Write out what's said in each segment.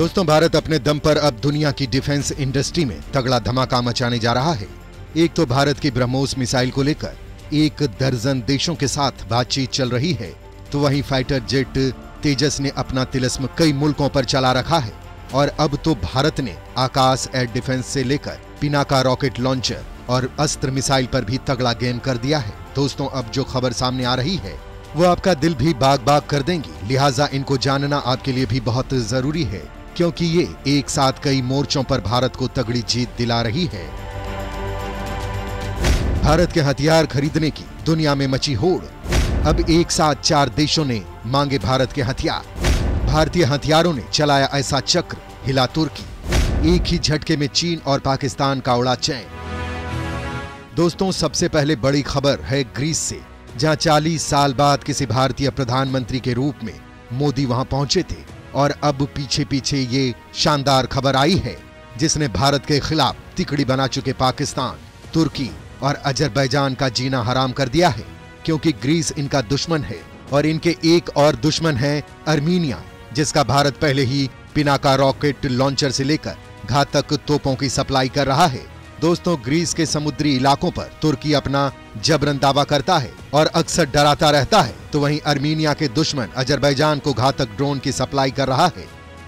दोस्तों, भारत अपने दम पर अब दुनिया की डिफेंस इंडस्ट्री में तगड़ा धमाका मचाने जा रहा है। एक तो भारत की ब्रह्मोस मिसाइल को लेकर 1 दर्जन देशों के साथ बातचीत चल रही है, तो वहीं फाइटर जेट तेजस ने अपना तिलिस्म कई मुल्कों पर चला रखा है और अब तो भारत ने आकाश एयर डिफेंस से लेकर पिनाका रॉकेट लॉन्चर और अस्त्र मिसाइल पर भी तगड़ा गेम कर दिया है। दोस्तों, अब जो खबर सामने आ रही है वो आपका दिल भी बाग बाग कर देंगी, लिहाजा इनको जानना आपके लिए भी बहुत जरूरी है, क्योंकि ये एक साथ कई मोर्चों पर भारत को तगड़ी जीत दिला रही है। भारत के हथियार खरीदने की दुनिया में मची होड़। अब एक साथ 4 देशों ने मांगे भारत के हथियार। भारतीय हथियारों ने चलाया ऐसा चक्र, हिला तुर्की। एक ही झटके में चीन और पाकिस्तान का उड़ा चैन। दोस्तों, सबसे पहले बड़ी खबर है ग्रीस से, जहां 40 साल बाद किसी भारतीय प्रधानमंत्री के रूप में मोदी वहां पहुंचे थे और अब पीछे पीछे ये शानदार खबर आई है जिसने भारत के खिलाफ तिकड़ी बना चुके पाकिस्तान, तुर्की और अजरबैजान का जीना हराम कर दिया है, क्योंकि ग्रीस इनका दुश्मन है और इनके एक और दुश्मन है अर्मीनिया, जिसका भारत पहले ही पिनाका रॉकेट लॉन्चर से लेकर घातक तोपों की सप्लाई कर रहा है। दोस्तों, ग्रीस के समुद्री इलाकों पर तुर्की अपना जबरन दावा करता है और अक्सर डराता रहता है, तो वहीं अर्मीनिया के दुश्मन अजरबैजान को घातक ड्रोन की सप्लाई कर रहा है।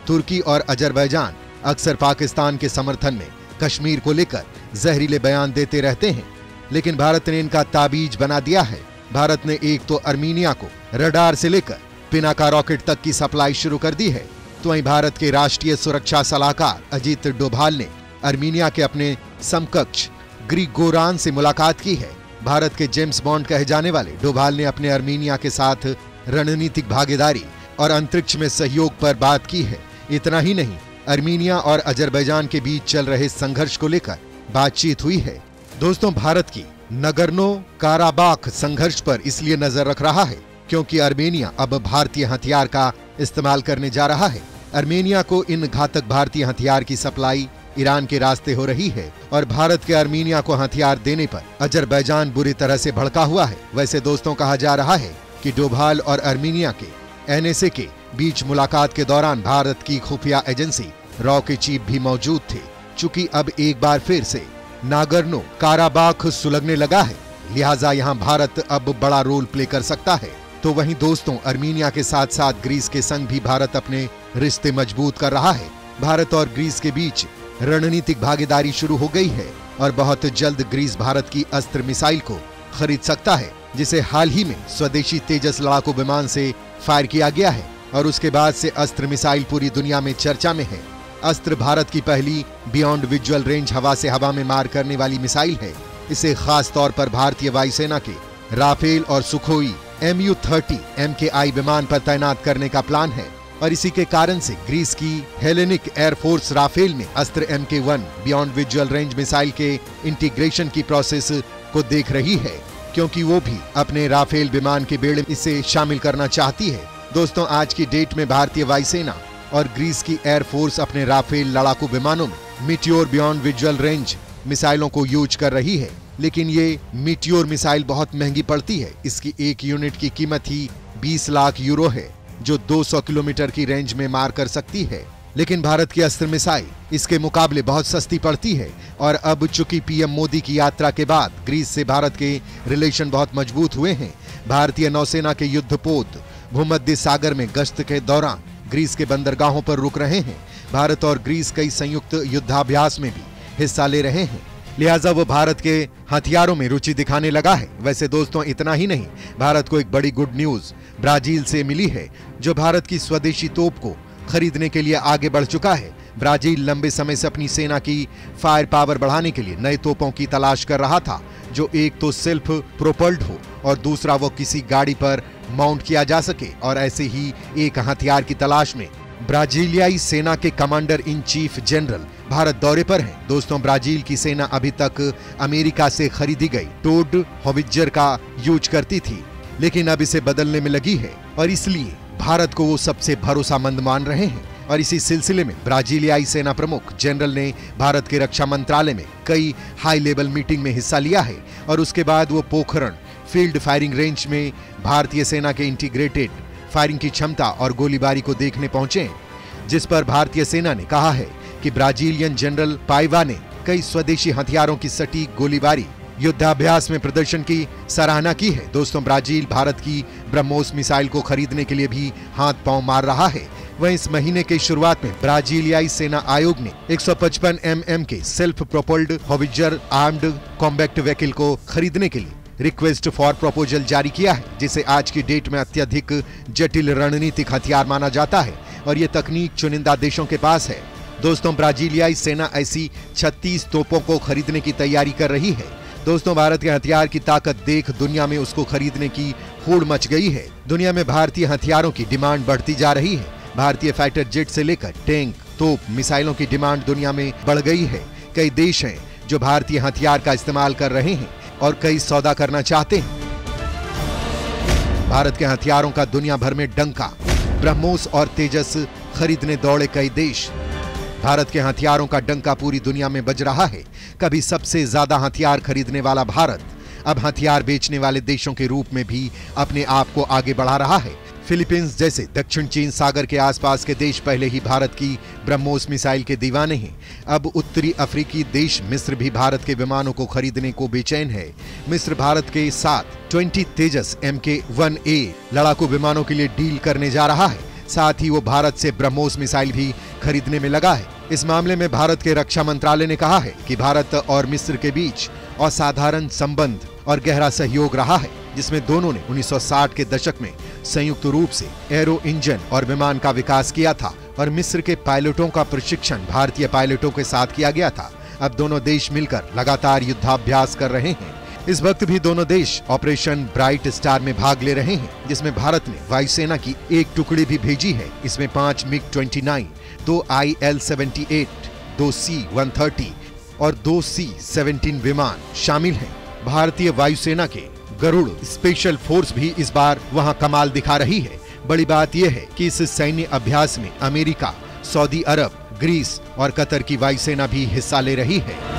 तुर्की और अजरबैजान अक्सर पाकिस्तान के समर्थन में कश्मीर को लेकर जहरीले बयान देते रहते हैं, लेकिन भारत ने इनका ताबीज बना दिया है। भारत ने एक तो अर्मीनिया को रडार से लेकर पिनाका रॉकेट तक की सप्लाई शुरू कर दी है, तो वहीं भारत के राष्ट्रीय सुरक्षा सलाहकार अजीत डोभाल ने अर्मीनिया के अपने समकक्ष ग्रिगोरान से मुलाकात की है। भारत के जेम्स बॉन्ड कहे जाने वाले डोभाल ने अपने अर्मीनिया के साथ रणनीतिक भागीदारी और अंतरिक्ष में सहयोग पर बात की है। इतना ही नहीं, अर्मीनिया और अजरबैजान के बीच चल रहे संघर्ष को लेकर बातचीत हुई है। दोस्तों, भारत की नगर्नो काराबाख संघर्ष पर इसलिए नजर रख रहा है क्योंकि अर्मेनिया अब भारतीय हथियार का इस्तेमाल करने जा रहा है। अर्मेनिया को इन घातक भारतीय हथियार की सप्लाई ईरान के रास्ते हो रही है और भारत के अर्मीनिया को हथियार देने पर अजरबैजान बुरी तरह से भड़का हुआ है। वैसे दोस्तों, कहा जा रहा है कि डोभाल और अर्मीनिया के एनएसए के बीच मुलाकात के दौरान भारत की खुफिया एजेंसी रॉ के चीफ भी मौजूद थे। चूंकि अब एक बार फिर से नागर्नो काराबाख सुलगने लगा है, लिहाजा यहाँ भारत अब बड़ा रोल प्ले कर सकता है। तो वहीं दोस्तों, अर्मीनिया के साथ साथ ग्रीस के संग भी भारत अपने रिश्ते मजबूत कर रहा है। भारत और ग्रीस के बीच रणनीतिक भागीदारी शुरू हो गई है और बहुत जल्द ग्रीस भारत की अस्त्र मिसाइल को खरीद सकता है, जिसे हाल ही में स्वदेशी तेजस लड़ाकू विमान से फायर किया गया है और उसके बाद से अस्त्र मिसाइल पूरी दुनिया में चर्चा में है। अस्त्र भारत की पहली बियॉन्ड विजुअल रेंज हवा से हवा में मार करने वाली मिसाइल है। इसे खास तौर पर भारतीय वायुसेना के राफेल और सुखोई MU-30 MKI विमान पर तैनात करने का प्लान है और इसी के कारण से ग्रीस की हेलेनिक एयरफोर्स राफेल में अस्त्र MK-1 beyond visual range missile के इंटीग्रेशन की प्रोसेस को देख रही है, क्योंकि वो भी अपने राफेल विमान के बेड़े में इसे शामिल करना चाहती है। दोस्तों, आज की डेट में भारतीय वायुसेना और ग्रीस की एयरफोर्स अपने राफेल लड़ाकू विमानों में मीटियोर बियॉन्ड विजुअल रेंज मिसाइलों को यूज कर रही है, लेकिन ये मीटियोर मिसाइल बहुत महंगी पड़ती है। इसकी एक यूनिट की कीमत ही 20 लाख यूरो है, जो 200 किलोमीटर की रेंज में मार कर सकती है। लेकिन भारत की अस्त्र मिसाइल इसके मुकाबले बहुत सस्ती पड़ती है और अब चूंकि पीएम मोदी की यात्रा के बाद ग्रीस से भारत के रिलेशन बहुत मजबूत हुए हैं, भारतीय नौसेना के युद्धपोत भूमध्य सागर में गश्त के दौरान ग्रीस के बंदरगाहों पर रुक रहे हैं। भारत और ग्रीस कई संयुक्त युद्धाभ्यास में भी हिस्सा ले रहे हैं, लिहाजा वो भारत के हथियारों में रुचि दिखाने लगा है। वैसे दोस्तों, इतना ही नहीं, भारत को एक बड़ी गुड न्यूज ब्राजील से मिली है, जो भारत की स्वदेशी तोप को खरीदने के लिए आगे बढ़ चुका है। ब्राजील लंबे समय से अपनी सेना की फायर पावर बढ़ाने के लिए नए तोपों की तलाश कर रहा था, जो एक तो सेल्फ प्रोपल्ड हो और दूसरा वो किसी गाड़ी पर माउंट किया जा सके। और ऐसे ही एक हथियार की तलाश में ब्राजीलियाई सेना के commander in chief general Bharat दौरे पर हैं। दोस्तों, ब्राजील की सेना अभी तक अमेरिका से खरीदी गई टोड हॉविट्जर का यूज करती थी, लेकिन अब इसे बदलने में लगी है और इसलिए भारत को वो सबसे भरोसामंद मान रहे हैं। और इसी सिलसिले में ब्राजीलियाई सेना प्रमुख जनरल ने भारत के रक्षा मंत्रालय में कई हाई लेवल मीटिंग में हिस्सा लिया है और उसके बाद वो पोखरण फील्ड फायरिंग रेंज में भारतीय सेना के इंटीग्रेटेड फायरिंग की क्षमता और गोलीबारी को देखने पहुंचे। जिस पर भारतीय सेना ने कहा है कि ब्राजीलियन जनरल पाइवा ने कई स्वदेशी हथियारों की सटीक गोलीबारी युद्धाभ्यास में प्रदर्शन की सराहना की है। दोस्तों, ब्राजील भारत की ब्रह्मोस मिसाइल को खरीदने के लिए भी हाथ पांव मार रहा है। वहीं इस महीने की शुरुआत में ब्राजीलियाई सेना आयोग ने 155 mm के self प्रोपल्ड howitzer armed combat vehicle को खरीदने के लिए रिक्वेस्ट फॉर प्रपोजल जारी किया है, जिसे आज की डेट में अत्यधिक जटिल रणनीतिक हथियार माना जाता है और ये तकनीक चुनिंदा देशों के पास है। दोस्तों, ब्राजीलियाई सेना ऐसी 36 तोपों को खरीदने की तैयारी कर रही है। दोस्तों, भारत के हथियार की ताकत देख दुनिया में उसको खरीदने की होड़ मच गई है। दुनिया में भारतीय हथियारों की डिमांड बढ़ती जा रही है। भारतीय फाइटर जेट से लेकर टैंक, तोप, मिसाइलों की डिमांड दुनिया में बढ़ गई है। कई देश हैं जो भारतीय हथियार का इस्तेमाल कर रहे हैं और कई सौदा करना चाहते हैं। भारत के हथियारों का दुनिया भर में डंका, ब्रह्मोस और तेजस खरीदने दौड़े कई देश। भारत के हथियारों का डंका पूरी दुनिया में बज रहा है। कभी सबसे ज्यादा हथियार खरीदने वाला भारत अब हथियार बेचने वाले देशों के रूप में भी अपने आप को आगे बढ़ा रहा है। फिलीपींस जैसे दक्षिण चीन सागर के आसपास के देश पहले ही भारत की ब्रह्मोस मिसाइल के दीवाने हैं। अब उत्तरी अफ्रीकी देश मिस्र भी भारत के विमानों को खरीदने को बेचैन है। मिस्र भारत के साथ 20 तेजस MK-1A लड़ाकू विमानों के लिए डील करने जा रहा है। साथ ही वो भारत से ब्रह्मोस मिसाइल भी खरीदने में लगा है। इस मामले में भारत के रक्षा मंत्रालय ने कहा है कि भारत और मिस्र के बीच असाधारण संबंध और गहरा सहयोग रहा है, जिसमें दोनों ने 1960 के दशक में संयुक्त रूप से एरो इंजन और विमान का विकास किया था और मिस्र के पायलटों का प्रशिक्षण भारतीय पायलटों के साथ किया गया था। अब दोनों देश मिलकर लगातार युद्धाभ्यास कर रहे हैं। इस वक्त भी दोनों देश ऑपरेशन ब्राइट स्टार में भाग ले रहे हैं, जिसमें भारत ने वायुसेना की एक टुकड़ी भी भेजी है। इसमें 5 MiG-29, 2 IL-78, 2 C-130 और 2 C-17 विमान शामिल हैं। भारतीय वायुसेना के गरुड़ स्पेशल फोर्स भी इस बार वहां कमाल दिखा रही है। बड़ी बात यह है कि इस सैन्य अभ्यास में अमेरिका, सऊदी अरब, ग्रीस और कतर की वायुसेना भी हिस्सा ले रही है।